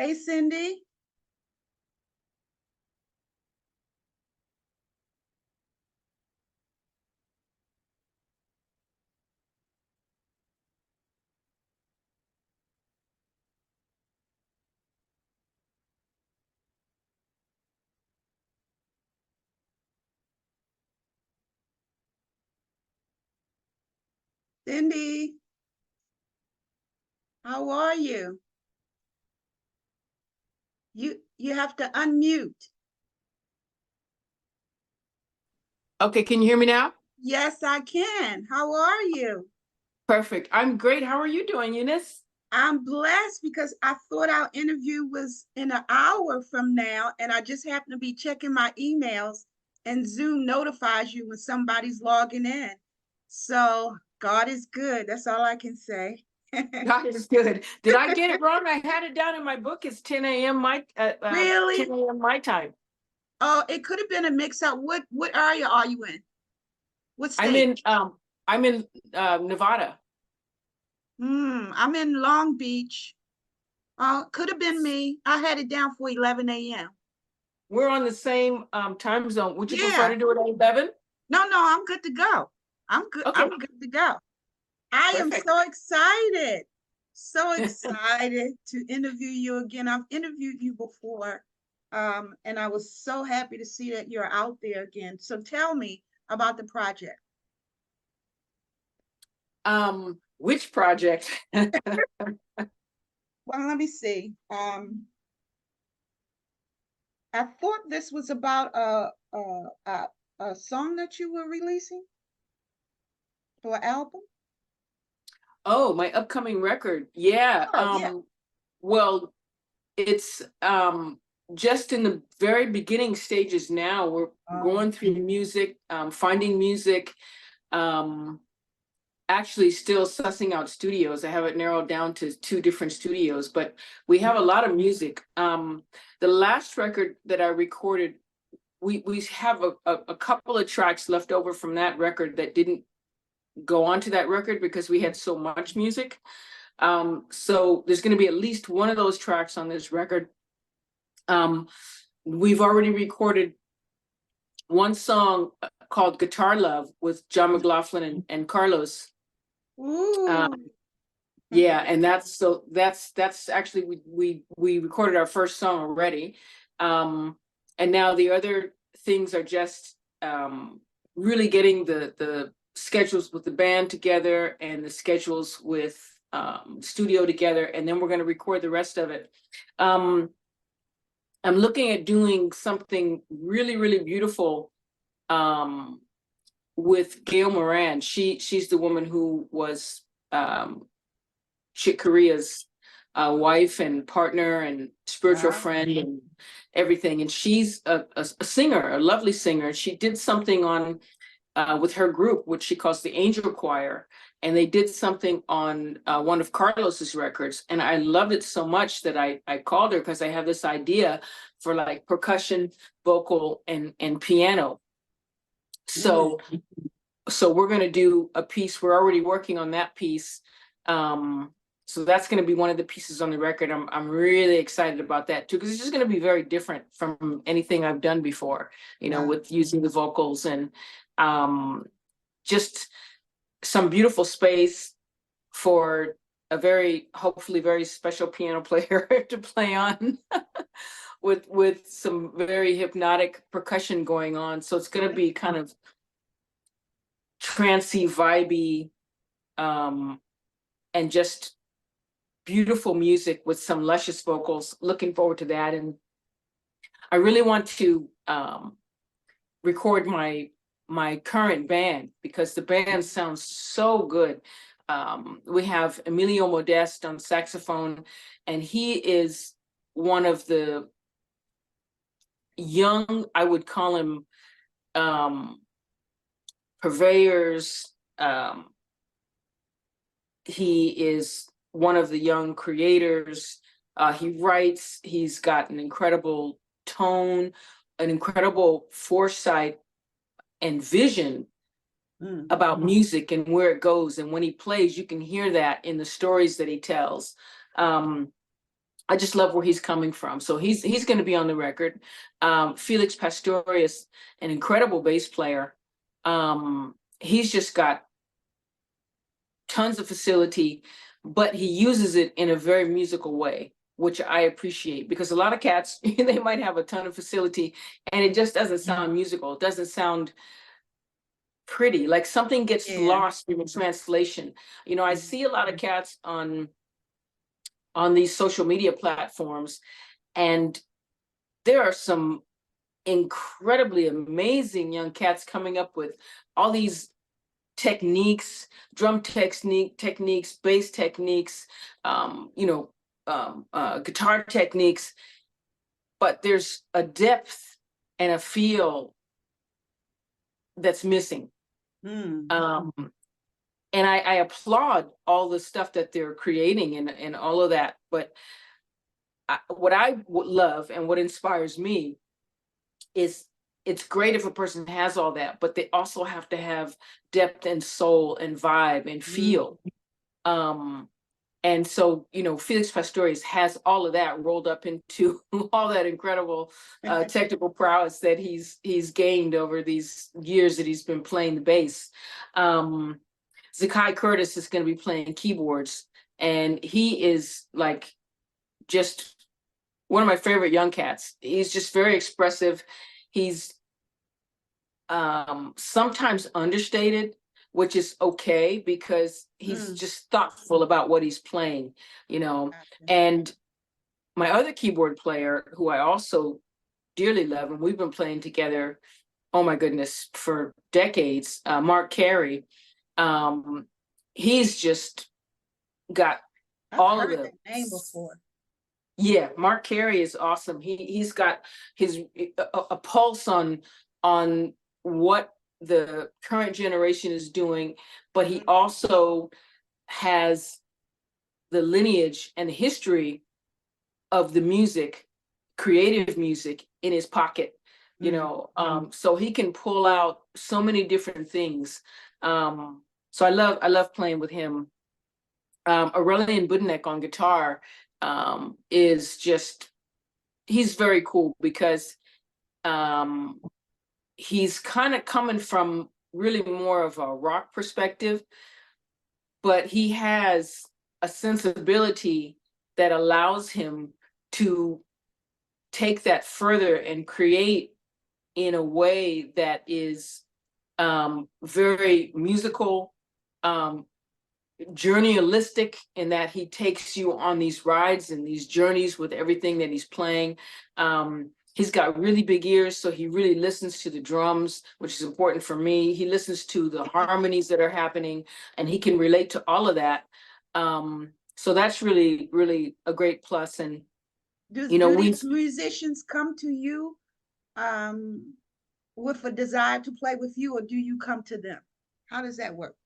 Hey, Cindy. Cindy, how are you? You have to unmute. Okay, can you hear me now? Yes, I can. How are you? Perfect. I'm great. How are you doing, Eunice? I'm blessed because I thought our interview was in an hour from now, and I just happened to be checking my emails, and Zoom notifies you when somebody's logging in. So God is good. That's all I can say. God is good. Did I get it wrong? I had it down in my book. It's 10 a.m. my 10 Really? a.m. my time. Oh, it could have been a mix up. What area are you in? What I'm state? in Nevada. I'm in Long Beach. Could have been me. I had it down for 11 a.m. We're on the same time zone. Would you prefer Yeah. to do it at 11? No, I'm good to go. I'm good. Okay, I'm good to go. I am perfect. so excited. So excited to interview you again. I've interviewed you before. And I was so happy to see that you're out there again. So tell me about the project. Which project? Well, let me see. I thought this was about a song that you were releasing for an album. Oh, my upcoming record. Yeah. Oh, yeah. Well, it's just in the very beginning stages now. We're Oh, going through music, finding music, um, actually still sussing out studios. I have it narrowed down to 2 different studios, but we have a lot of music. The last record that I recorded, we have a couple of tracks left over from that record that didn't go onto that record because we had so much music. So there's going to be at least one of those tracks on this record. We've already recorded one song called Guitar Love with John McLaughlin and Carlos. ooh. Yeah, and that's actually we recorded our first song already. And now the other things are just really getting the schedules with the band together and the schedules with studio together, and then we're going to record the rest of it. I'm looking at doing something really, really beautiful with Gail Moran. She's the woman who was Chick Corea's wife and partner and spiritual Wow. friend and everything. And she's a singer, a lovely singer. She did something on with her group, which she calls the Angel Choir. And they did something on one of Carlos's records. And I loved it so much that I called her because I have this idea for like percussion, vocal, and piano. So we're going to do a piece. We're already working on that piece. So that's going to be one of the pieces on the record. I'm really excited about that too, because it's just going to be very different from anything I've done before, Wow. with using the vocals and just some beautiful space for a hopefully very special piano player to play on with some very hypnotic percussion going on. So it's going to be kind of trancy, vibey, and just beautiful music with some luscious vocals. Looking forward to that. And I really want to record my current band because the band sounds so good. We have Emilio Modeste on saxophone, and he is one of the young, I would call him, purveyors. He is one of the young creators. He writes, he's got an incredible tone, an incredible foresight and vision about music and where it goes. And when he plays, you can hear that in the stories that he tells. I just love where he's coming from. So he's going to be on the record. Felix Pastorius, an incredible bass player. He's just got tons of facility, but he uses it in a very musical way, which I appreciate, because a lot of cats, they might have a ton of facility and it just doesn't sound musical. It doesn't sound pretty, like something gets Yeah. lost in the translation. You know, I see a lot of cats on these social media platforms, and there are some incredibly amazing young cats coming up with all these techniques, drum techniques, bass techniques, guitar techniques, but there's a depth and a feel that's missing. Mm. And I applaud all the stuff that they're creating and all of that. But what I would love and what inspires me is, it's great if a person has all that, but they also have to have depth and soul and vibe and feel. And so, you know, Felix Pastorius has all of that rolled up into all that incredible technical prowess that he's gained over these years that he's been playing the bass. Zakai Curtis is going to be playing keyboards, and he is like just one of my favorite young cats. He's just very expressive. He's sometimes understated, which is okay because he's just thoughtful about what he's playing, you know. And my other keyboard player, who I also dearly love, and we've been playing together, oh my goodness, for decades, Mark Carey. He's just got all of the name before. Yeah, Mark Carey is awesome. He's got his a pulse on what the current generation is doing, but he also has the lineage and history of the music, creative music, in his pocket, you know. So he can pull out so many different things. So I love playing with him. Aurelian Budnek on guitar is just, he's very cool because he's kind of coming from really more of a rock perspective, but he has a sensibility that allows him to take that further and create in a way that is very musical, journeyalistic, in that he takes you on these rides and these journeys with everything that he's playing. He's got really big ears, so he really listens to the drums, which is important for me. He listens to the harmonies that are happening, and he can relate to all of that. So that's really, really a great plus. And Do we these musicians come to you with a desire to play with you, or do you come to them? How does that work?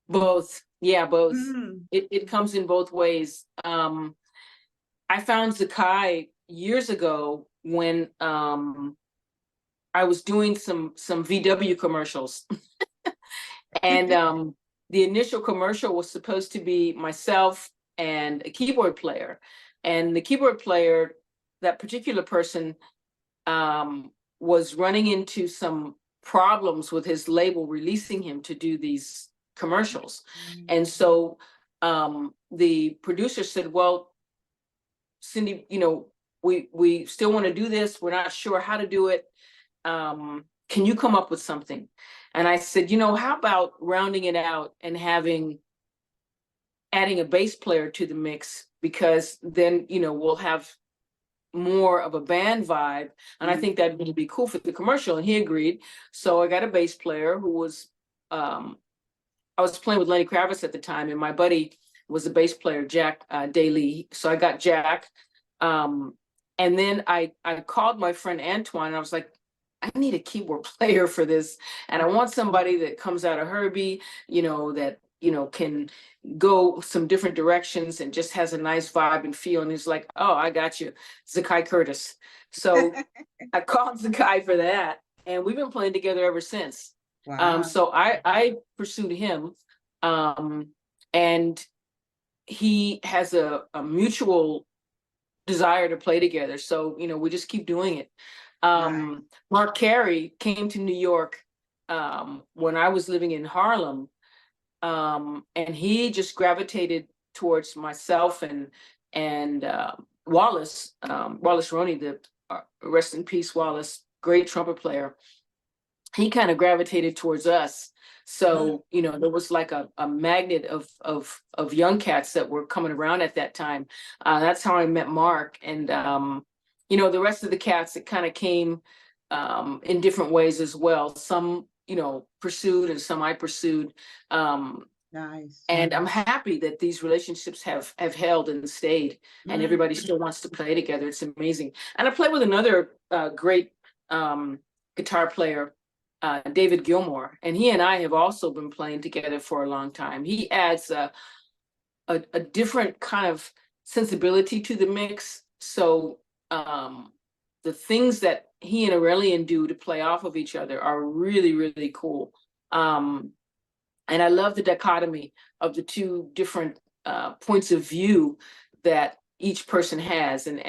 both. Yeah, both. It comes in both ways. I found Zakai years ago when I was doing some VW commercials. And the initial commercial was supposed to be myself and a keyboard player. And the keyboard player, that particular person, was running into some problems with his label releasing him to do these commercials. And so the producer said, well, Cindy, you know, we still want to do this. We're not sure how to do it. Can you come up with something? And I said, you know, how about rounding it out and adding a bass player to the mix, because then, you know, we'll have more of a band vibe. And I think that would be cool for the commercial. And he agreed. So I got a bass player who was, I was playing with Lenny Kravitz at the time, and my buddy was a bass player, Jack Daly. So I got Jack. And then I called my friend Antoine, and I was like, I need a keyboard player for this. And I want somebody that comes out of Herbie, you know, that, you know, can go some different directions and just has a nice vibe and feel. And he's like, oh, I got you, Zakai Curtis. So I called Zakai for that, and we've been playing together ever since. Wow. So I pursued him, and he has a mutual desire to play together. So, we just keep doing it. Right. Mark Carey came to New York when I was living in Harlem, and he just gravitated towards myself and Wallace Roney, the rest in peace Wallace, great trumpet player. He kind of gravitated towards us. So, there was like a magnet of young cats that were coming around at that time. That's how I met Mark. And the rest of the cats, it kind of came in different ways as well. Some, pursued, and some I pursued. Nice. And I'm happy that these relationships have held and stayed, and everybody still wants to play together. It's amazing. And I play with another great guitar player, David Gilmour, and he and I have also been playing together for a long time. He adds a different kind of sensibility to the mix. So the things that he and Aurelian do to play off of each other are really, really cool. And I love the dichotomy of the two different points of view that each person has, and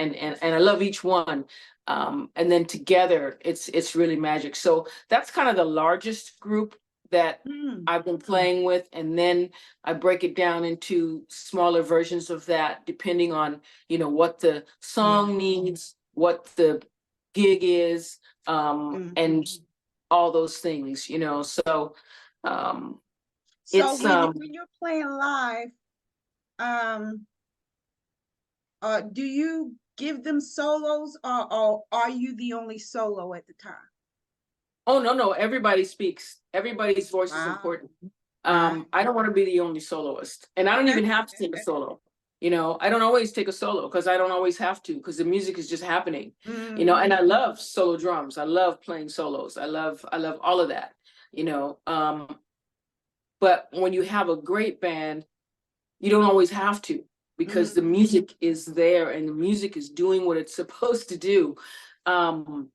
I love each one. And then together, it's really magic. So that's kind of the largest group that I've been playing with, and then I break it down into smaller versions of that, depending on what the song needs, what the gig is, and all those things. So. So It's when you're playing live, do you give them solos, or are you the only solo at the time? Oh, no, everybody speaks. Everybody's voice is important. Wow. I don't want to be the only soloist, and I don't even have to take a solo. I don't always take a solo because I don't always have to, because the music is just happening. And I love solo drums. I love playing solos. I love all of that. But when you have a great band, you don't always have to, because the music is there and the music is doing what it's supposed to do. And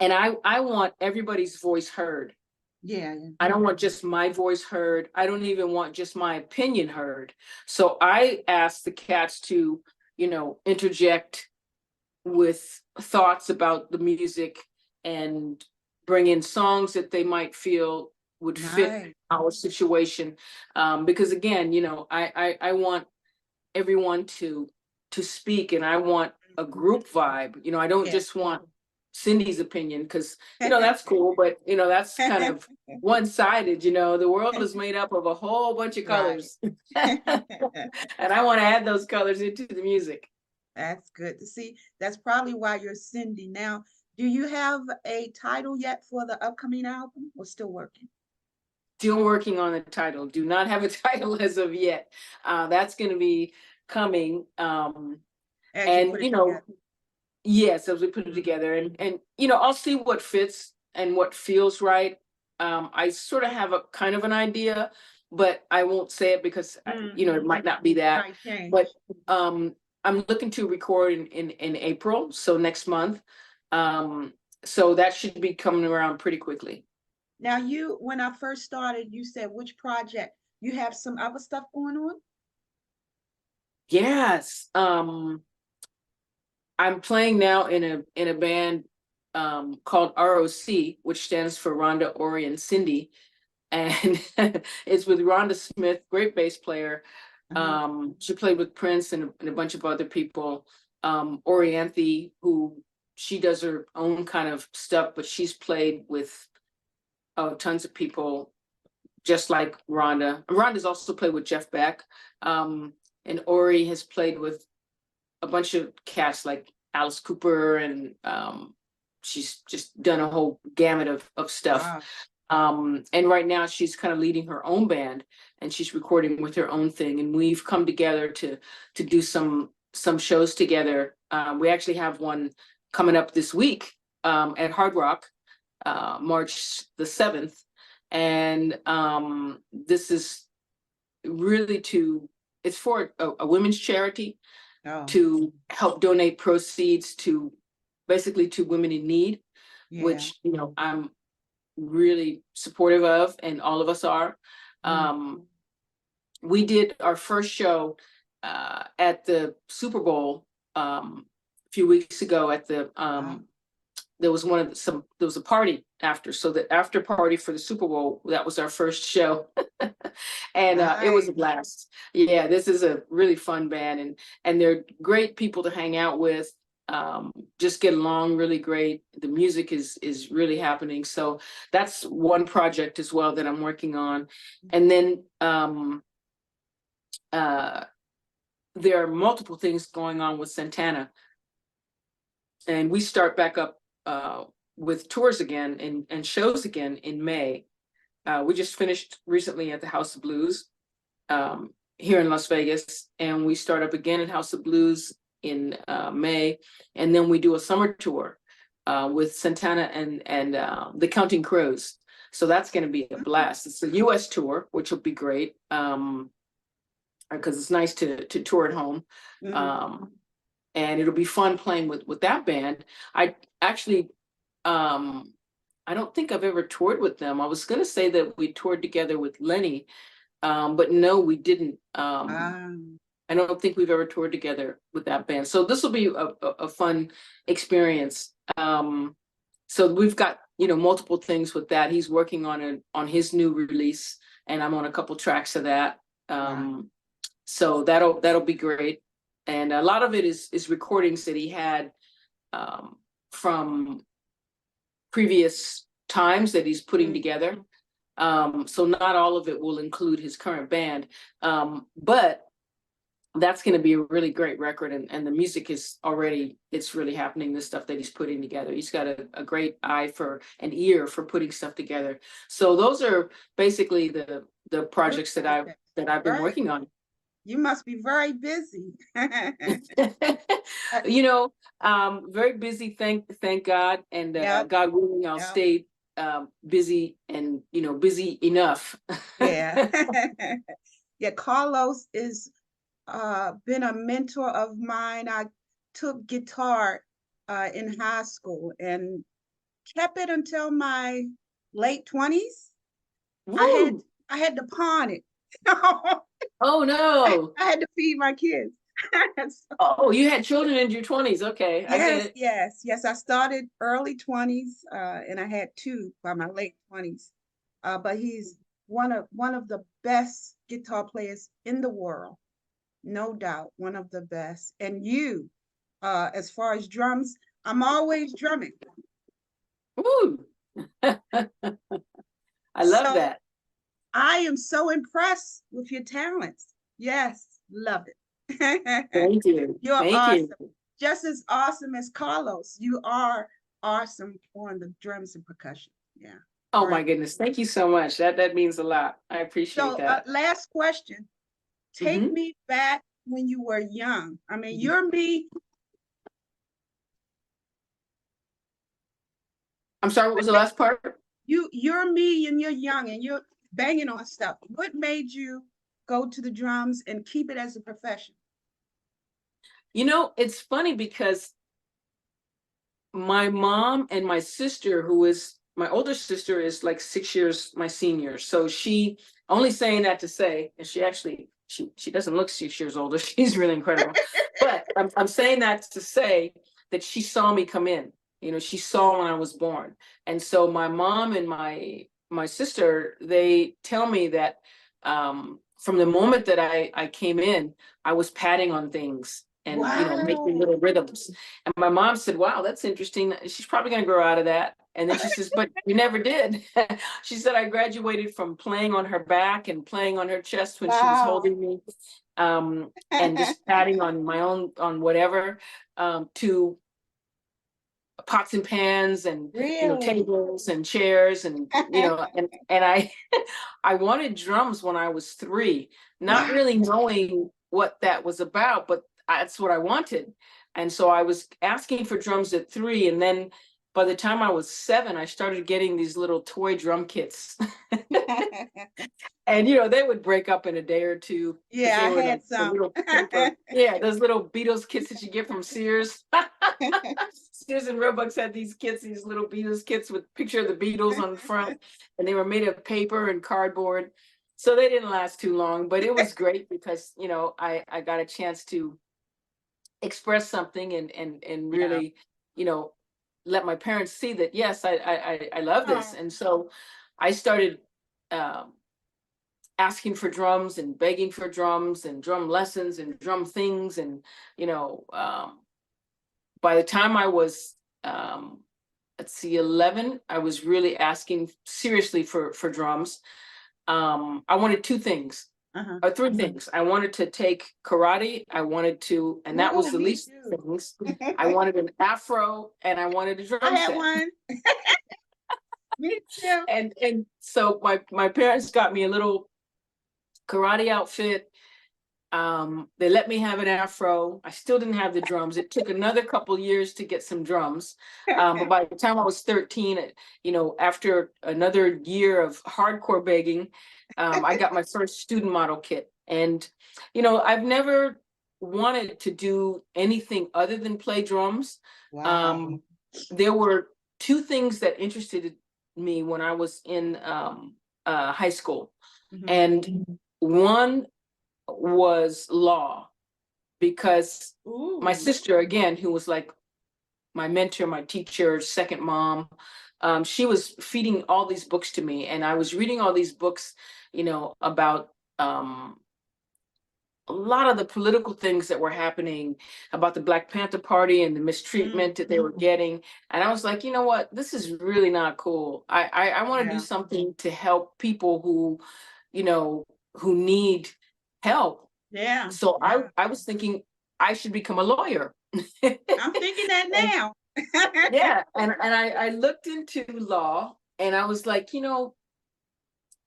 I want everybody's voice heard. Yeah. I don't want just my voice heard. I don't even want just my opinion heard. So I ask the cats to, interject with thoughts about the music and bring in songs that they might feel would fit our situation. Because again, I want everyone to speak, and I want a group vibe. I don't just want Cindy's opinion, because that's cool, but that's kind of one-sided. The world is made up of a whole bunch of colors. And I want to add those colors into the music. That's good to see. That's probably why you're Cindy now. Do you have a title yet for the upcoming album, or still working? Still working on the title. Do not have a title as of yet. That's going to be coming. Yes, as we put it together, and I'll see what fits and what feels right. I sort of have a kind of an idea, but I won't say it because it might not be that. But I'm looking to record in April, so next month. So that should be coming around pretty quickly. Now, when I first started, you said which project? You have some other stuff going on? Yes. I'm playing now in a band called ROC, which stands for Rhonda, Ori, and Cindy. And it's with Rhonda Smith, great bass player. She played with Prince and a bunch of other people. Orianthe, who she does her own kind of stuff, but she's played with tons of people, just like Rhonda. Rhonda's also played with Jeff Beck. And Ori has played with a bunch of cats like Alice Cooper, and she's just done a whole gamut of stuff. Wow. And right now she's kind of leading her own band, and she's recording with her own thing. And we've come together to do some shows together. We actually have one coming up this week at Hard Rock, March the 7th. And this is really it's for a women's charity to help donate proceeds to basically to women in need, which, I'm really supportive of, and all of us are. We did our first show at the Super Bowl a few weeks ago at the there was there was a party after, so the after party for the Super Bowl, that was our first show. And it was a Nice. blast. Yeah, this is a really fun band, and they're great people to hang out with. Just get along really great. The music is really happening. So that's one project as well that I'm working on. And then there are multiple things going on with Santana. And we start back up with tours again and shows again in May. We just finished recently at the House of Blues here in Las Vegas, and we start up again at House of Blues in May, and then we do a summer tour with Santana and the Counting Crows. So that's going to be a blast. It's a U.S. tour, which will be great because it's nice to tour at home. And it'll be fun playing with that band. I actually, I don't think I've ever toured with them. I was going to say that we toured together with Lenny, but no, we didn't. I don't think we've ever toured together with that band. So this will be a fun experience. So we've got, multiple things with that. He's working on his new release, and I'm on a couple tracks of that. So that'll be great. And a lot of it is recordings that he had from previous times that he's putting together. So not all of it will include his current band, but that's going to be a really great record. And the music is already, it's really happening, the stuff that he's putting together. He's got a great eye for an ear for putting stuff together. So those are basically the projects that I've been working on. You must be very busy. Very busy, thank God. And God willing, I'll stay busy and, busy enough. Yeah. Yeah, Carlos is been a mentor of mine. I took guitar in high school and kept it until my late 20s. I had to pawn it. Oh no! I had to feed my kids. Oh, you had children in your 20s. Okay, yes, I get it. Yes. I started early 20s, and I had two by my late 20s. But he's one of the best guitar players in the world, no doubt, one of the best. And you, as far as drums, I'm always drumming. Ooh. I love that. I am so impressed with your talents. Yes, love it. Thank you. You're Thank awesome. you. Just as awesome as Carlos. You are awesome on the drums and percussion. Yeah. Oh my goodness. Thank you so much. That means a lot. I appreciate that. Last question. Take me back when you were young. I mean, you're me. I'm sorry, what was the last part? You're me and you're young and you're banging on stuff. What made you go to the drums and keep it as a profession? It's funny because my mom and my sister, my older sister is like 6 years my senior. So she, only saying that to say, and she actually, she doesn't look 6 years older. She's really incredible. But I'm saying that to say that she saw me come in. She saw when I was born. And so my mom and my sister, they tell me that from the moment that I came in, I was patting on things and making little rhythms. And my mom said, wow, that's interesting. She's probably going to grow out of that. And then she says, but you never did. She said, I graduated from playing on her back and playing on her chest when she was holding me, and just patting on my own, on whatever, to pots and pans and tables and chairs and and I I wanted drums when I was 3, not really knowing what that was about, but that's what I wanted. And so I was asking for drums at 3, and then by the time I was 7, I started getting these little toy drum kits. And they would break up in a day or two. Yeah, I had some. Those little Beatles kits that you get from Sears. Sears and Roebuck's had these kits, these little Beatles kits with a picture of the Beatles on the front, and they were made of paper and cardboard. So they didn't last too long, but it was great because I got a chance to express something and Yeah. really, you know, let my parents see that, yes, I love this. Oh, And so I started um, asking for drums and begging for drums and drum lessons and drum things. And, you know, by the time I was, let's see, 11, I was really asking seriously for drums. I wanted two things, uh-huh. or three things. I wanted to take karate. I wanted to, and that was Ooh, the me least too. things. I wanted an afro and I wanted a I drum had set. one. Me too. And so my parents got me a little karate outfit. They let me have an afro. I still didn't have the drums. It took another couple years to get some drums. But by the time I was 13, you know, after another year of hardcore begging, I got my first student model kit. And, you know, I've never wanted to do anything other than play drums. Wow. Um, there were two things that interested me when I was in high school. Mhm. And one was law, because my Ooh. sister, again, who was like my mentor, my teacher, second mom, she was feeding all these books to me, and I was reading all these books, you know, about a lot of the political things that were happening, about the Black Panther Party and the Mm, mistreatment that they were getting. And I was like, you know what, this is really not cool. I want to do yeah. something to help people who, you know, who need help. Yeah. So Yeah. I was thinking I should become a lawyer. I'm thinking that And now. yeah, and I looked into law and I was like, you know,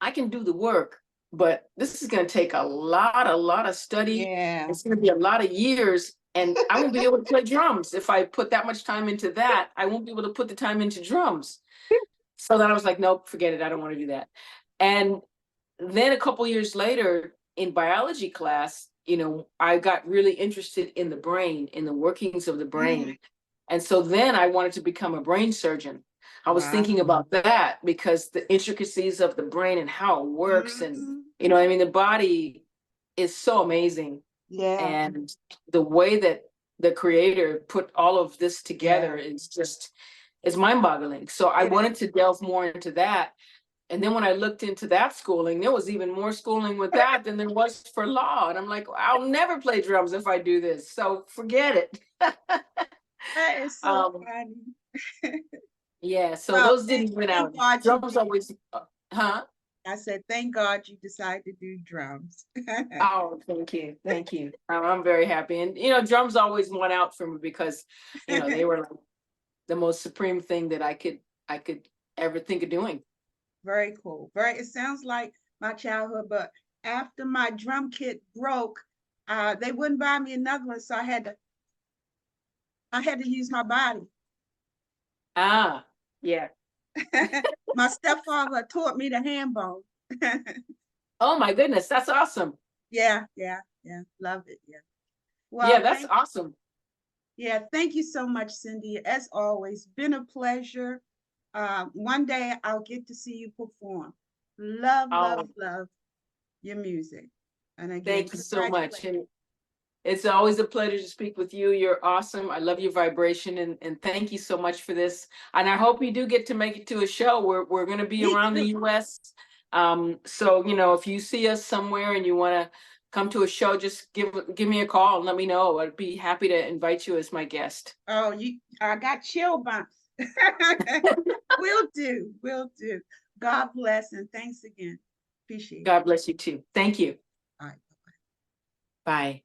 I can do the work, but this is going to take a lot of study. Yeah. It's going to be a lot of years, and I won't be able to play drums if I put that much time into that. I won't be able to put the time into drums. So then I was like, nope, forget it. I don't want to do that. And then a couple years later in biology class, you know, I got really interested in the brain, in the workings of the Mm, brain. And so then I wanted to become a brain surgeon. I was wow. thinking about that because the intricacies of the brain and how it works. And, Mhm. you know, I mean, the body is so amazing. Yeah. And the way that the creator put all of this Yeah. together is just, is mind boggling. So I It wanted is. to delve more into that. And then when I looked into that schooling, there was even more schooling with that than there was for law. And I'm like, I'll never play drums if I do this. So forget it. That is so um, funny. yeah, so Well, those didn't win thank out. God you Drums did. always, huh? I said, thank God you decided to do drums. Oh, thank you. Thank you. I'm very happy. And, you know, drums always won out for me because, you know, they were like the most supreme thing that I could ever think of doing. Very cool. Very, it sounds like my childhood, but after my drum kit broke, they wouldn't buy me another one, so I had to use my body. Ah, yeah. My stepfather taught me the hand bone. Oh my goodness, that's awesome. Yeah, yeah, yeah. Love it. Yeah. Yeah, Well, that's awesome. thank you so much, Cindy. As always, been a pleasure. One day I'll get to see you perform. Love, love, Oh, love your music. And again, thank you so much. congratulations. And it's always a pleasure to speak with you. You're awesome. I love your vibration, and thank you so much for this. And I hope you do get to make it to a show. We're going to be Me around the too. US. So, you know, if you see us somewhere and you want to come to a show, just give me a call and let me know. I'd be happy to invite you as my guest. Oh, I got chill bumps. Will do. Will do. God bless and thanks again. Appreciate it. God bless you too. Thank you. All right. Bye.